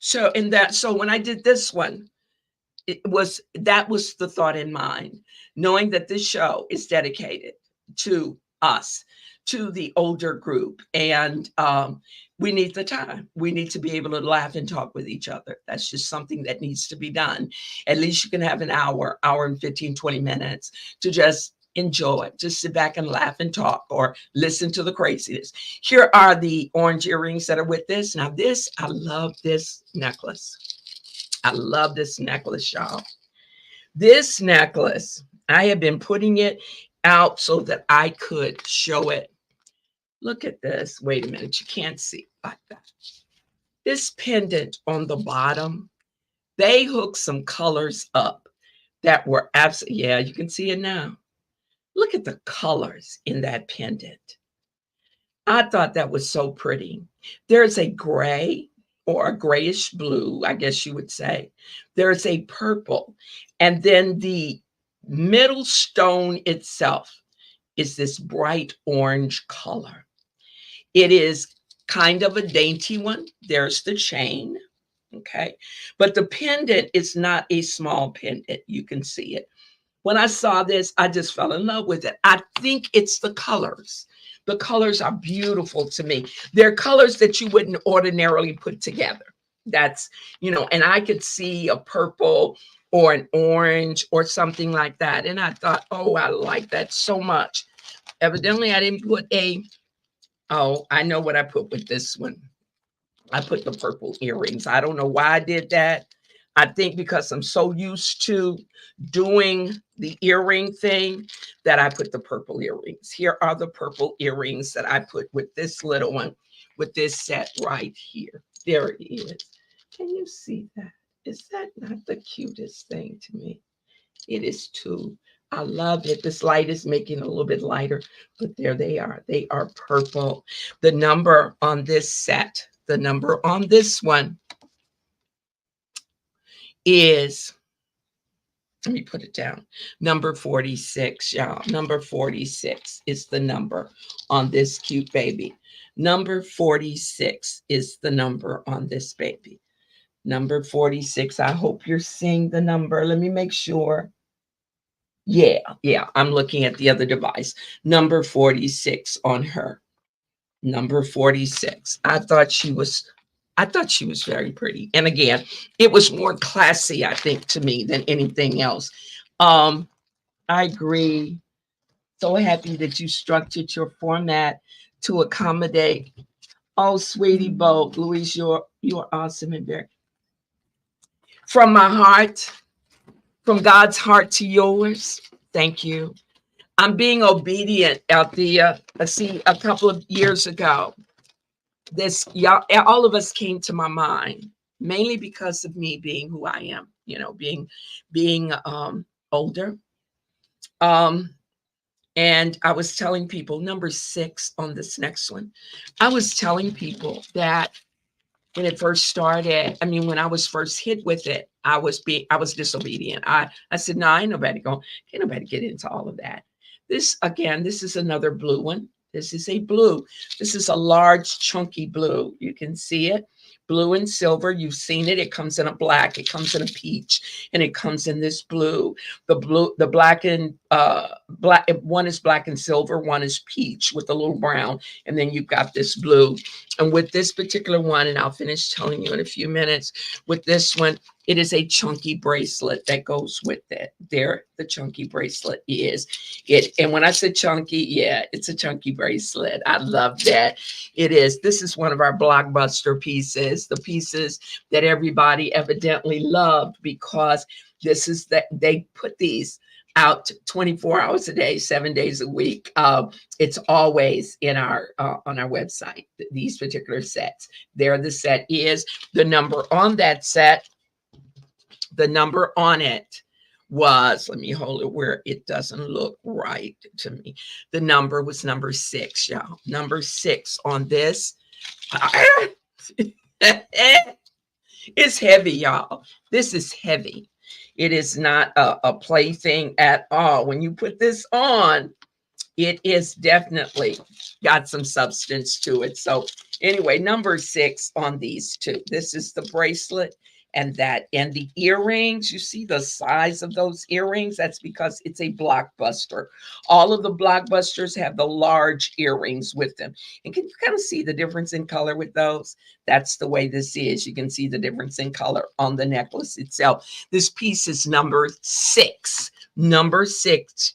So when I did this one, that was the thought in mind, knowing that this show is dedicated to us, to the older group. And we need the time. We need to be able to laugh and talk with each other. That's just something that needs to be done. At least you can have an hour and 15, 20 minutes to just enjoy, just sit back and laugh and talk or listen to the craziness. Here are the orange earrings that are with this. Now I love this necklace. I love this necklace, y'all. This necklace, I have been putting it out so that I could show it. Look at this. Wait a minute. You can't see like that. This pendant on the bottom, they hooked some colors up that were absolutely, yeah, you can see it now. Look at the colors in that pendant. I thought that was so pretty. There's a gray or a grayish blue, I guess you would say. There's a purple. And then the middle stone itself is this bright orange color. It is kind of a dainty one. There's the chain. Okay. But the pendant is not a small pendant. You can see it. When I saw this, I just fell in love with it. I think it's the colors. The colors are beautiful to me. They're colors that you wouldn't ordinarily put together. That's, and I could see a purple or an orange or something like that. And I thought, oh, I like that so much. Evidently, I didn't put a, oh, I know what I put with this one. I put the purple earrings. I don't know why I did that. I think because I'm so used to doing the earring thing that I put the purple earrings. Here are the purple earrings that I put with this little one, with this set right here. There it is. Can you see that? Is that not the cutest thing to me? It is too. I love it. This light is making it a little bit lighter, but there they are. They are purple. The number on this set, the number on this one is, let me put it down, number 46, y'all. Number 46 is the number on this cute baby. Number 46 is the number on this baby. Number 46. I hope you're seeing the number. Let me make sure. Yeah, I'm looking at the other device. Number 46 on her. Number 46. I thought she was very pretty. And again, it was more classy, I think, to me than anything else. I agree. So happy that you structured your format to accommodate. Oh, sweetie Bo, Louise, you're awesome and very, from my heart, from God's heart to yours. Thank you. I'm being obedient out there. I see a couple of years ago, this y'all, all of us came to my mind, mainly because of me being who I am, being older. Um, and I was telling people, number 6 on this next one. I was telling people that when it first started, I mean, when I was first hit with it, I was disobedient. I said, no, ain't nobody get into all of that. This again, this is another blue one. This is a blue. This is a large, chunky blue. You can see it. Blue and silver. You've seen it. It comes in a black. It comes in a peach, and it comes in this blue. The black and black. One is black and silver. One is peach with a little brown, and then you've got this blue. And with this particular one, and I'll finish telling you in a few minutes. With this one, it is a chunky bracelet that goes with it. There, the chunky bracelet is it. And when I said chunky, yeah, it's a chunky bracelet. I love that. It is. This is one of our blockbuster pieces, the pieces that everybody evidently loved, because this is that they put these out 24 hours a day, 7 days a week. It's always in our on our website, these particular sets. There the set is. The number on that set, the number on it was, let me hold it where it doesn't look right to me. The number was number 6, y'all. Number 6 on this. It's heavy, y'all. This is heavy. It is not a plaything at all. When you put this on, it is definitely got some substance to it. So anyway, number 6 on these two. This is the bracelet and the earrings. You see the size of those earrings? That's because it's a blockbuster. All of the blockbusters have the large earrings with them. And can you kind of see the difference in color with those? That's the way this is. You can see the difference in color on the necklace itself. This piece is number 6. Number 6.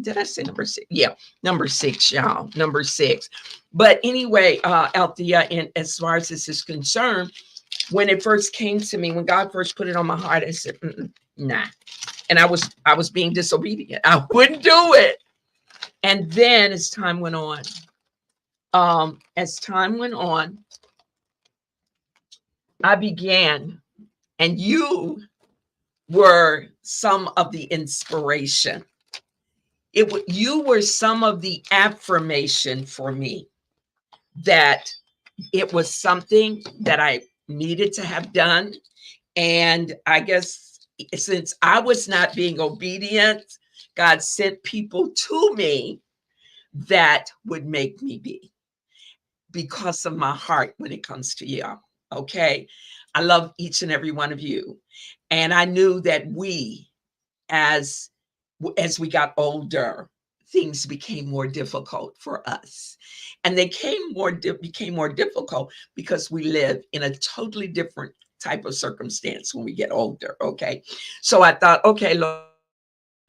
Did I say number 6? Yeah, number 6, y'all. Number 6. But anyway, Althea, and as far as this is concerned, when it first came to me, when God first put it on my heart, I said, nah. And I was being disobedient. I wouldn't do it. And then as time went on, I began, and you were some of the inspiration. You were some of the affirmation for me that it was something that I needed to have done. And I guess since I was not being obedient, God sent people to me that would make me be, because of my heart when it comes to y'all. Okay. I love each and every one of you. And I knew that as we got older, things became more difficult for us. And they became more difficult because we live in a totally different type of circumstance when we get older. Okay. So I thought, okay, Lord,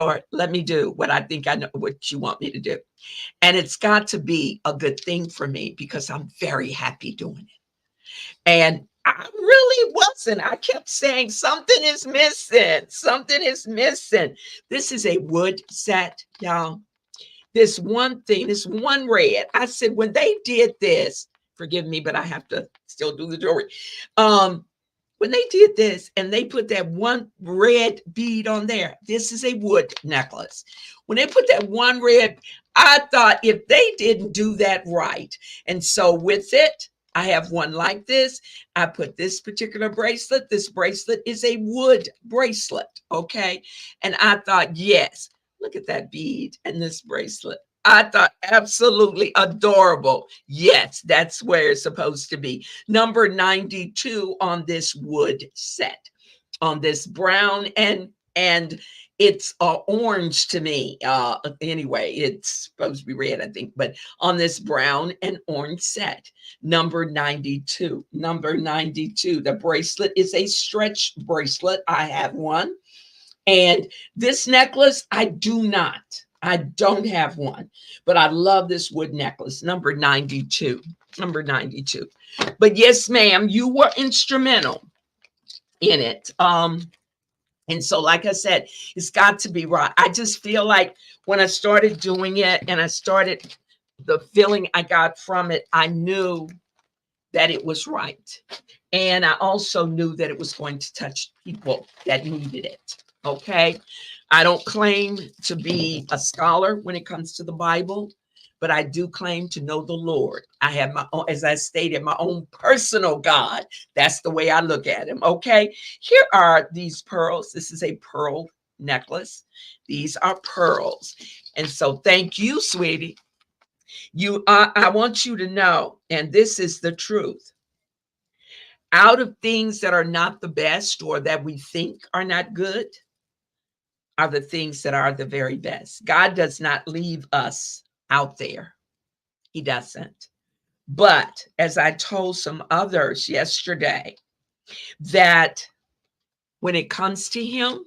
Lord, let me do what I think I know what you want me to do. And it's got to be a good thing for me because I'm very happy doing it. And I really wasn't. I kept saying, something is missing. Something is missing. This is a wood set, y'all. This one thing, this one red. I said, when they did this, forgive me, but I have to still do the jewelry. When they did this and they put that one red bead on there, this is a wood necklace. When they put that one red, I thought if they didn't do that right. And so with it, I have one like this. I put this particular bracelet. This bracelet is a wood bracelet. Okay. And I thought, yes, look at that bead and this bracelet. I thought absolutely adorable. Yes, that's where it's supposed to be. Number 92 on this wood set, on this brown and it's orange to me. Anyway, it's supposed to be red, I think, but on this brown and orange set, number 92. Number 92. The bracelet is a stretch bracelet. I have one. And this necklace, I do not. I don't have one, but I love this wood necklace, number 92. Number 92. But yes, ma'am, you were instrumental in it. And so, like I said, it's got to be right. I just feel like when I started doing it and I started, the feeling I got from it, I knew that it was right. And I also knew that it was going to touch people that needed it. Okay. I don't claim to be a scholar when it comes to the Bible, but I do claim to know the Lord. I have my own, as I stated, my own personal God. That's the way I look at him. Okay. Here are these pearls. This is a pearl necklace. These are pearls. And so thank you, sweetie. I want you to know, and this is the truth. Out of things that are not the best or that we think are not good, are the things that are the very best. God does not leave us out there. He doesn't. But as I told some others yesterday, that when it comes to him,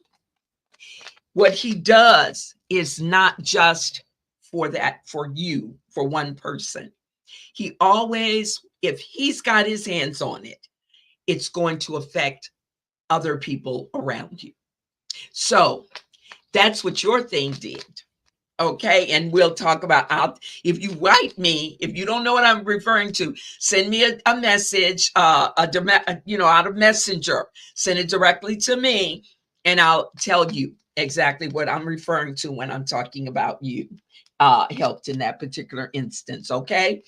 what he does is not just for that, for you, for one person. He always, if he's got his hands on it, it's going to affect other people around you. So that's what your thing did. Okay. And we'll talk about, if you write me, if you don't know what I'm referring to, send me a message, out of Messenger, send it directly to me and I'll tell you exactly what I'm referring to when I'm talking about you, helped in that particular instance. Okay.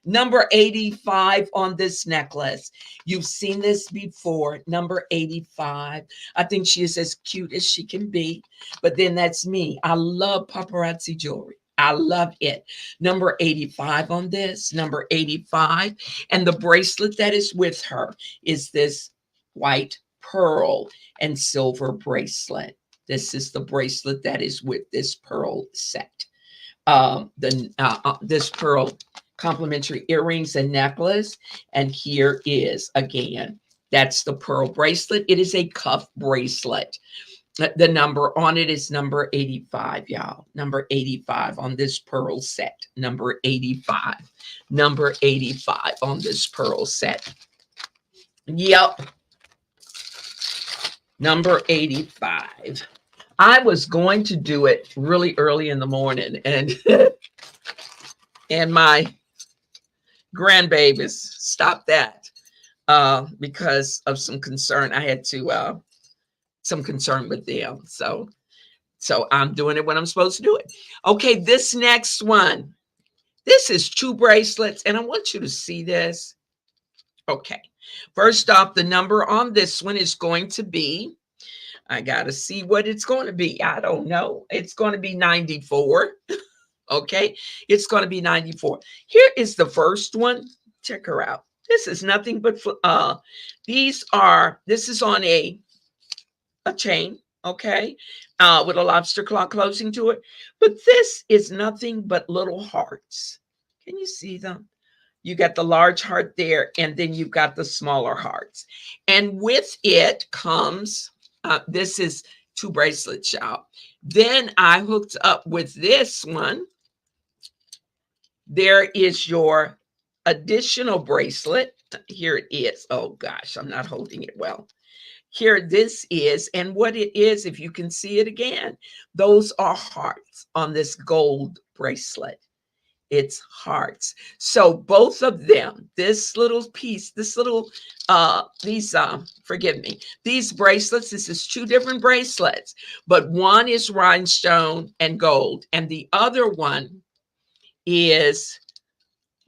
Number 85 on this necklace. You've seen this before. Number 85. I think she is as cute as she can be. But then that's me. I love paparazzi jewelry. I love it. Number 85 on this. Number 85. And the bracelet that is with her is this white pearl and silver bracelet. This is the bracelet that is with this pearl set. This pearl complimentary earrings and necklace. And here is again, that's the pearl bracelet. It is a cuff bracelet. The number on it is number 85, y'all. Number 85 on this pearl set. Number 85. Number 85 on this pearl set. Yep. Number 85. I was going to do it really early in the morning and and my grandbabies stopped that because of some concern. I had to some concern with them. So I'm doing it when I'm supposed to do it. Okay, this next one. This is 2 bracelets, and I want you to see this. Okay. First off, the number on this one is going to be, I got to see what it's going to be. I don't know. It's going to be 94. Okay, it's going to be 94. Here is the first one. Check her out. This is nothing but this is on a chain, okay, with a lobster claw closing to it. But this is nothing but little hearts. Can you see them? You got the large heart there, and then you've got the smaller hearts. And with it comes, this is two bracelets, y'all. Then I hooked up with this one. There is your additional bracelet. Here it is. Oh gosh, I'm not holding it well. Here this is, and what it is, if you can see it again, those are hearts on this gold bracelet. It's hearts. So both of them, this little piece, this little these forgive me, these bracelets, this is two different bracelets, but one is rhinestone and gold, and the other one is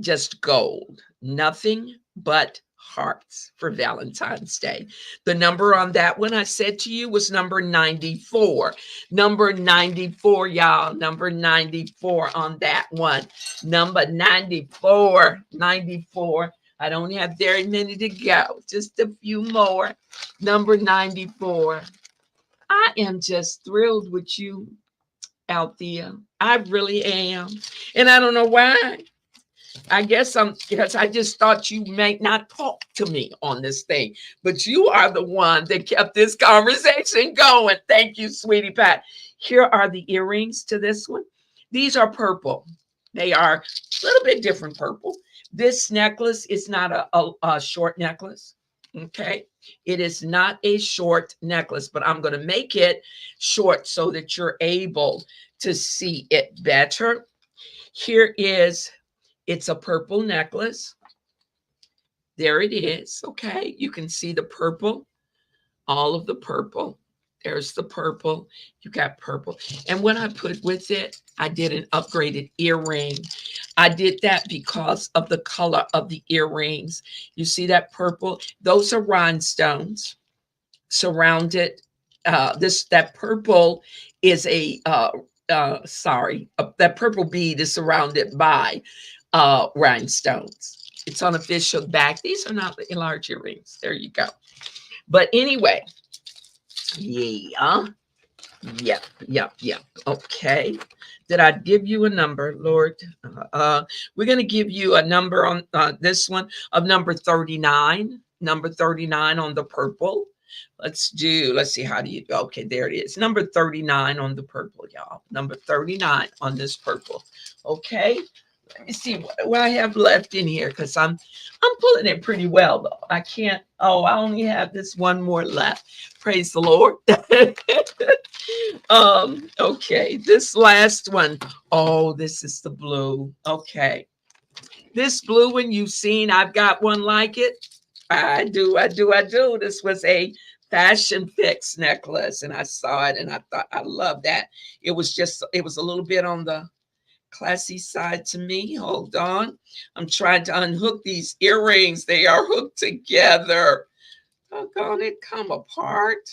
just gold, nothing but hearts for Valentine's Day. The number on that one I said to you was number 94. Number 94, y'all. Number 94 on that one. Number 94. 94. I don't have very many to go. Just a few more. Number 94. I am just thrilled with you, Althea. I really am. And I don't know why. I guess because I just thought you might not talk to me on this thing, but you are the one that kept this conversation going. Thank you, sweetie Pat. Here are the earrings to this one. These are purple. They are a little bit different purple. This necklace is not a short necklace. Okay. It is not a short necklace, but I'm going to make it short so that you're able to see it better. Here is, it's a purple necklace. There it is. Okay. You can see the purple, all of the purple. There's the purple. You got purple. And what I put with it, I did an upgraded earring. I did that because of the color of the earrings. You see that purple? Those are rhinestones surrounded. That purple is that purple bead is surrounded by rhinestones. It's on a official back. These are not large earrings. There you go. But anyway, yeah. Okay. Did I give you a number, Lord? We're going to give you a number on this one of number 39. Number 39 on the purple. Let's see, how do you, okay, there it is. Number 39 on the purple, y'all. Number 39 on this purple. Okay. Let me see what I have left in here, because I'm pulling it pretty well, though. I can't, I only have this one more left. Praise the Lord. Okay, this last one. Oh, this is the blue. Okay. This blue one you've seen, I've got one like it. I do. This was a fashion fix necklace, and I saw it and I thought, I love that. It was a little bit on the classy side to me. Hold on. I'm trying to unhook these earrings. They are hooked together. Doggone it, come apart.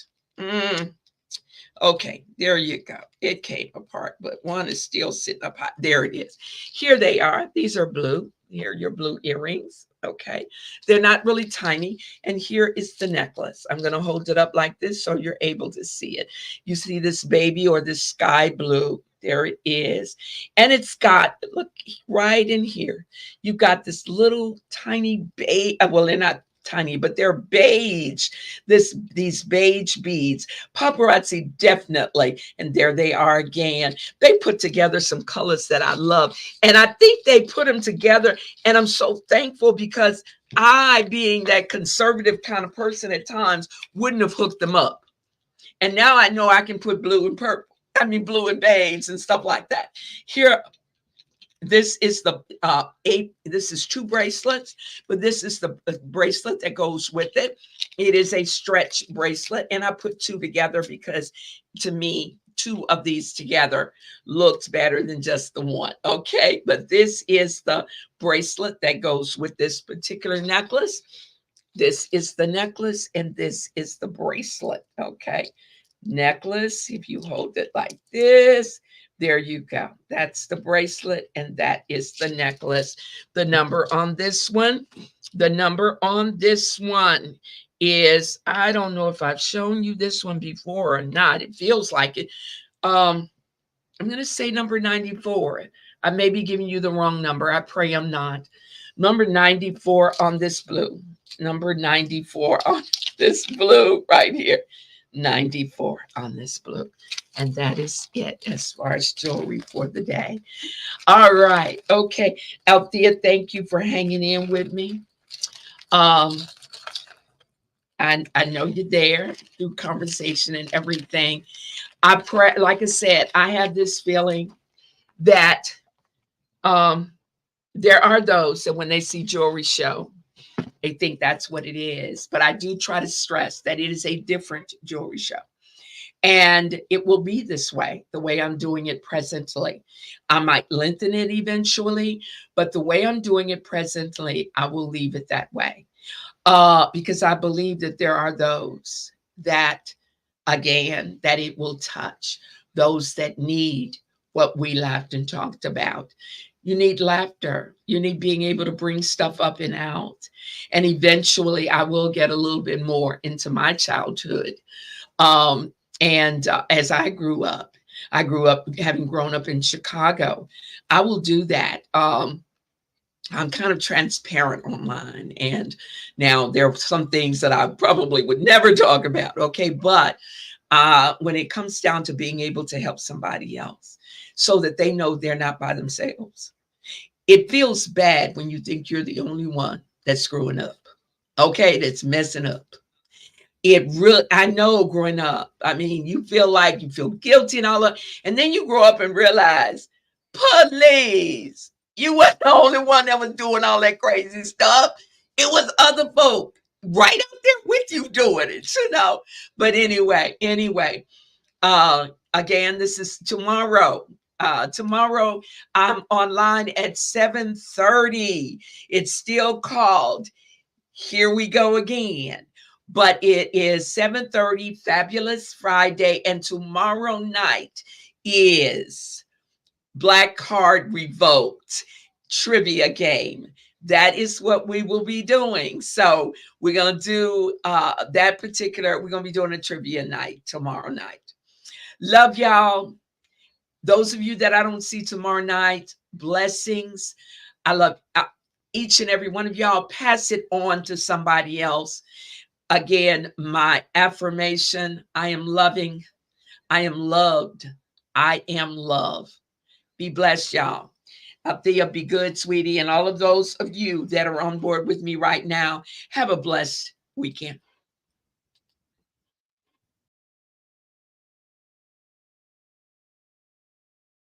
Okay, there you go. It came apart, but one is still sitting up high. There it is. Here they are. These are blue. Here are your blue earrings. Okay. They're not really tiny. And here is the necklace. I'm going to hold it up like this so you're able to see it. You see this baby, or this sky blue. There it is. And it's got, look, right in here, you've got this little tiny beige, well, they're not tiny, but they're beige. These beige beads. Paparazzi definitely, and there they are again. They put together some colors that I love. And I think they put them together. And I'm so thankful, because I, being that conservative kind of person at times, wouldn't have hooked them up. And now I know I can put blue and purple. Blue and beige and stuff like that. Here, this is the this is two bracelets, but this is the bracelet that goes with it. It is a stretch bracelet, and I put two together because, to me, two of these together looks better than just the one. Okay, but this is the bracelet that goes with this particular necklace. This is the necklace, and this is the bracelet. Okay. Necklace, if you hold it like this, there you go. That's the bracelet, and that is the necklace. The number on this one is, I don't know if I've shown you this one before or not. It feels like it. I'm going to say number 94. I may be giving you the wrong number. I pray I'm not. Number 94 on this blue. Number 94 on this blue right here. 94 on this blue. And that is it as far as jewelry for the day. All right. Okay. Althea, thank you for hanging in with me. Um, I know you're there through conversation and everything. I pray, like I said, I have this feeling that um, there are those that when they see jewelry show, they think that's what it is. But I do try to stress that it is a different jewelry show. And it will be this way, the way I'm doing it presently. I might lengthen it eventually, but the way I'm doing it presently, I will leave it that way. Because I believe that there are those that, again, that it will touch, those that need what we laughed and talked about. You need laughter. You need being able to bring stuff up and out. And eventually, I will get a little bit more into my childhood. Um, and as I grew up having grown up in Chicago. I will do that. I'm kind of transparent online. And now there are some things that I probably would never talk about. Okay. But when it comes down to being able to help somebody else so that they know they're not by themselves, it feels bad when you think you're the only one that's screwing up. Okay. That's messing up. It really, I know growing up, I mean, you feel like you feel guilty and all that. And then you grow up and realize, please, you weren't the only one that was doing all that crazy stuff. It was other folk right out there with you doing it, you know. But anyway, again, this is tomorrow. Tomorrow I'm online at 7:30. It's still called Here We Go Again. But it is 7:30, Fabulous Friday, and tomorrow night is Black Card Revoked trivia game. That is what we will be doing. So we're gonna do we're gonna be doing a trivia night tomorrow night. Love y'all. Those of you that I don't see tomorrow night, blessings. I love each and every one of y'all. Pass it on to somebody else. Again, my affirmation: I am loving, I am loved, I am love. Be blessed, y'all. Althea, be good, sweetie. And all of those of you that are on board with me right now, have a blessed weekend.